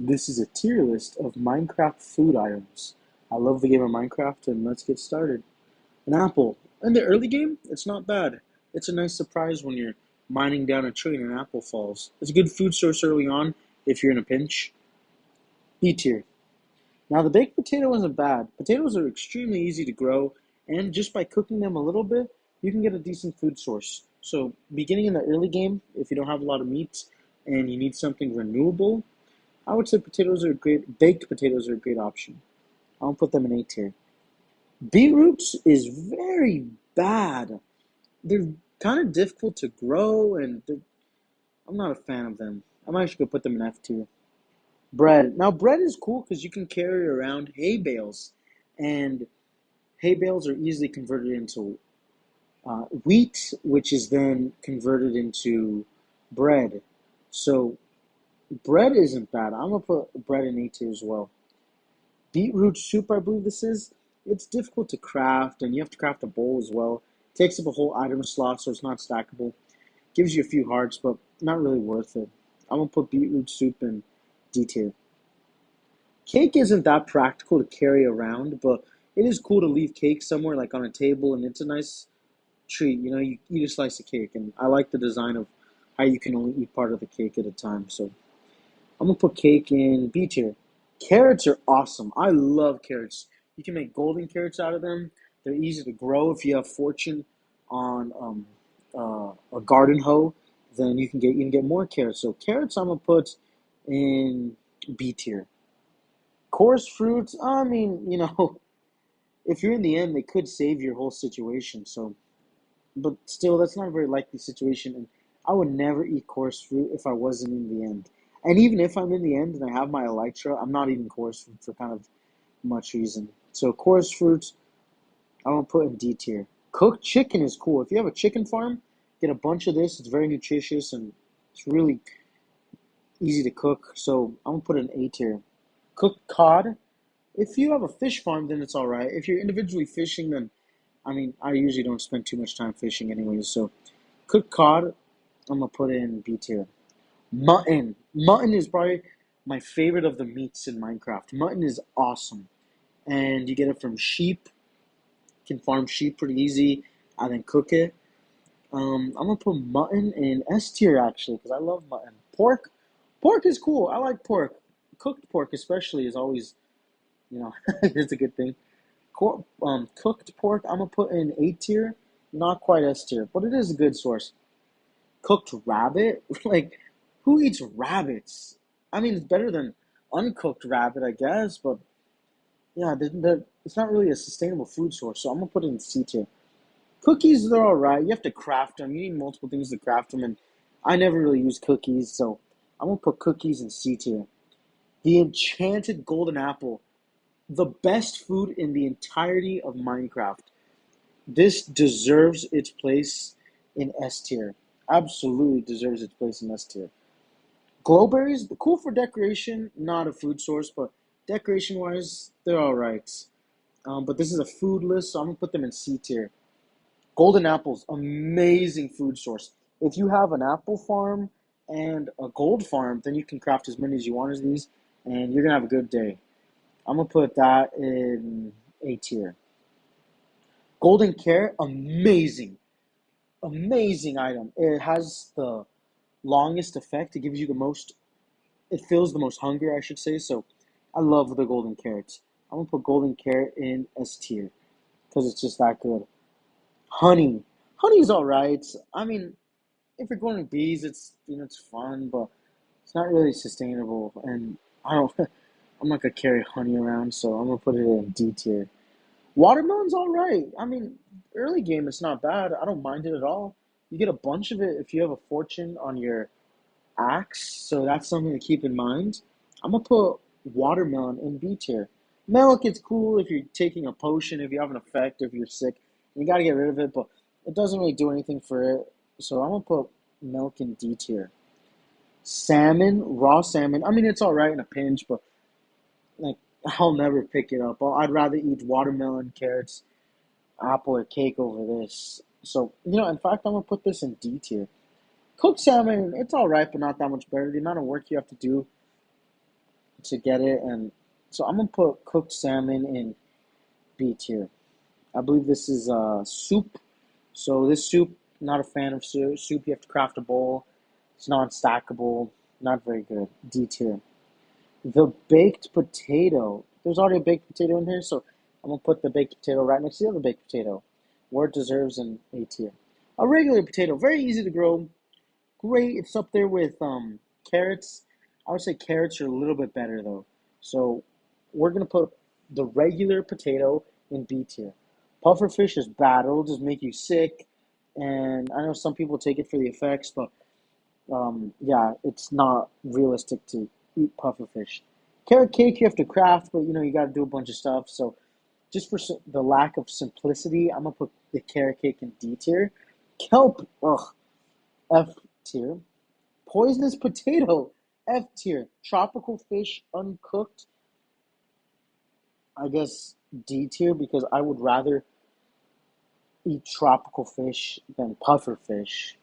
This is a tier list of Minecraft food items. I love the game of Minecraft, and let's get started. An apple. In the early game, it's not bad. It's a nice surprise when you're mining down a tree and an apple falls. It's a good food source early on if you're in a pinch. B tier. Now, the baked potato isn't bad. Potatoes are extremely easy to grow, and just by cooking them a little bit, you can get a decent food source. So, beginning in the early game, if you don't have a lot of meat and you need something renewable, I would say potatoes are a great, baked potatoes are a great option. I'll put them in A tier. Beetroots is very bad. They're kind of difficult to grow, and I'm not a fan of them. I'm actually gonna put them in F tier. Bread. Now, bread is cool because you can carry around hay bales, and hay bales are easily converted into wheat, which is then converted into bread. So, bread isn't bad. I'm gonna put bread in A tier as well. Beetroot soup, I believe this is. It's difficult to craft, and you have to craft a bowl as well. Takes up a whole item slot, so it's not stackable. Gives you a few hearts, but not really worth it. I'm gonna put beetroot soup in D tier. Cake isn't that practical to carry around, but it is cool to leave cake somewhere, like on a table, and it's a nice treat. You know, you eat a slice of cake, and I like the design of how you can only eat part of the cake at a time. So I'm gonna put cake in B tier. Carrots are awesome. I love carrots. You can make golden carrots out of them. They're easy to grow. If you have fortune on a garden hoe, then you can get more carrots. So carrots, I'm gonna put in B tier. Coarse fruits. I mean, if you're in the end, they could save your whole situation. So, but still, that's not a very likely situation. And I would never eat coarse fruit if I wasn't in the end. And even if I'm in the end and I have my elytra, I'm not eating coarse fruit for kind of much reason. So coarse fruits, I'm gonna put in D tier. Cooked chicken is cool. If you have a chicken farm, get a bunch of this. It's very nutritious and it's really easy to cook. So I'm gonna put it in A tier. Cooked cod. If you have a fish farm, then it's all right. If you're individually fishing, then I mean, I usually don't spend too much time fishing anyways. So cooked cod, I'm gonna put in B tier. Mutton. Mutton is probably my favorite of the meats in Minecraft. Mutton is awesome. And you get it from sheep. You can farm sheep pretty easy and then cook it. I'm gonna put mutton in S tier actually because I love mutton. Pork is cool. I like pork. Cooked pork especially is always, it's a good thing. Cooked pork, I'm gonna put in A tier, not quite S tier, but it is a good source. Cooked rabbit, like who eats rabbits? I mean, it's better than uncooked rabbit, I guess, but yeah, it's not really a sustainable food source, so I'm gonna put it in C tier. Cookies, they're all right. You have to craft them. You need multiple things to craft them, and I never really use cookies, so I'm gonna put cookies in C tier. The enchanted golden apple, the best food in the entirety of Minecraft. This deserves its place in S tier. Absolutely deserves its place in S tier. Glowberries, cool for decoration, not a food source, but decoration wise, they're all right. But this is a food list, so I'm gonna put them in C tier. Golden apples, amazing food source. If you have an apple farm and a gold farm, then you can craft as many as you want as these, and you're gonna have a good day. I'm gonna put that in A tier. Golden carrot, amazing, amazing item. It has the longest effect. It gives you the most. It feels the most hungry, I should say. So, I love the golden carrots. I'm gonna put golden carrot in S tier because it's just that good. Honey, honey's all right. I mean, if you're going to bees, it's fun, but it's not really sustainable. And I don't. I'm not gonna carry honey around, so I'm gonna put it in D tier. Watermelon's all right. I mean, early game it's not bad. I don't mind it at all. You get a bunch of it if you have a fortune on your axe, so that's something to keep in mind. I'm gonna put watermelon in B tier. Milk is cool if you're taking a potion, if you have an effect, if you're sick, you gotta get rid of it, but it doesn't really do anything for it. So I'm gonna put milk in D tier. Salmon, raw salmon. I mean, it's all right in a pinch, but like I'll never pick it up. I'd rather eat watermelon, carrots, apple, or cake over this. So in fact, I'm gonna put this in D tier. Cooked salmon, it's all right, but not that much better. The amount of work you have to do to get it, and so I'm gonna put cooked salmon in B tier. I believe this is soup. So this soup, not a fan of soup. You have to craft a bowl. It's non-stackable. Not very good. D tier. The baked potato. There's already a baked potato in here, so I'm gonna put the baked potato right next to the other baked potato, where it deserves an A tier. A regular potato, very easy to grow. Great. It's up there with carrots. I would say carrots are a little bit better though. So we're gonna put the regular potato in B tier. Pufferfish is bad. It'll just make you sick. And I know some people take it for the effects, but yeah, it's not realistic to eat pufferfish. Carrot cake you have to craft, but you got to do a bunch of stuff. So just for the lack of simplicity, I'm gonna put the carrot cake in D tier. Kelp, ugh, F tier. Poisonous potato, F tier. Tropical fish, uncooked, I guess D tier because I would rather eat tropical fish than puffer fish.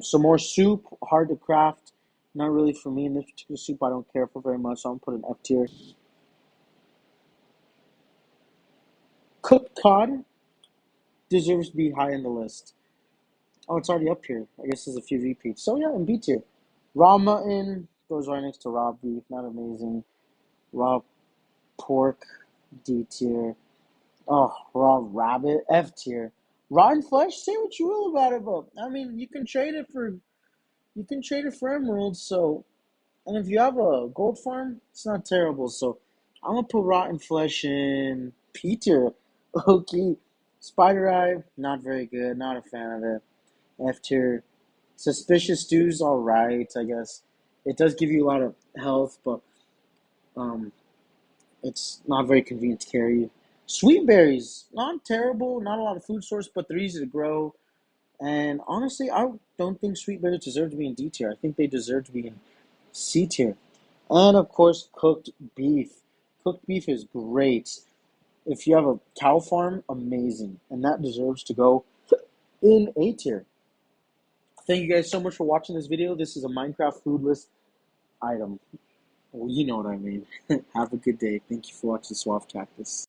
Some more soup, hard to craft. Not really for me in this particular soup. I don't care for very much, so I'm gonna put an F tier. Cooked cod deserves to be high in the list. Oh, it's already up here. I guess there's a few repeats. So yeah, in B tier. Raw mutton goes right next to raw beef. Not amazing. Raw pork, D tier. Oh, raw rabbit, F tier. Rotten flesh, say what you will about it, but I mean, you can trade it for emeralds. So, and if you have a gold farm, it's not terrible. So, I'm gonna put rotten flesh in P tier. Okay, spider eye, not very good. Not a fan of it. F tier. Suspicious stew's all right, I guess. It does give you a lot of health, but um, it's not very convenient to carry. Sweet berries, not terrible, not a lot of food source, but they're easy to grow. And honestly, I don't think sweet berries deserve to be in D tier. I think they deserve to be in C tier. And of course, cooked beef. Cooked beef is great. If you have a cow farm, amazing. And that deserves to go in A tier. Thank you guys so much for watching this video. This is a Minecraft food list item. Well, you know what I mean. Have a good day. Thank you for watching Suave Cactus.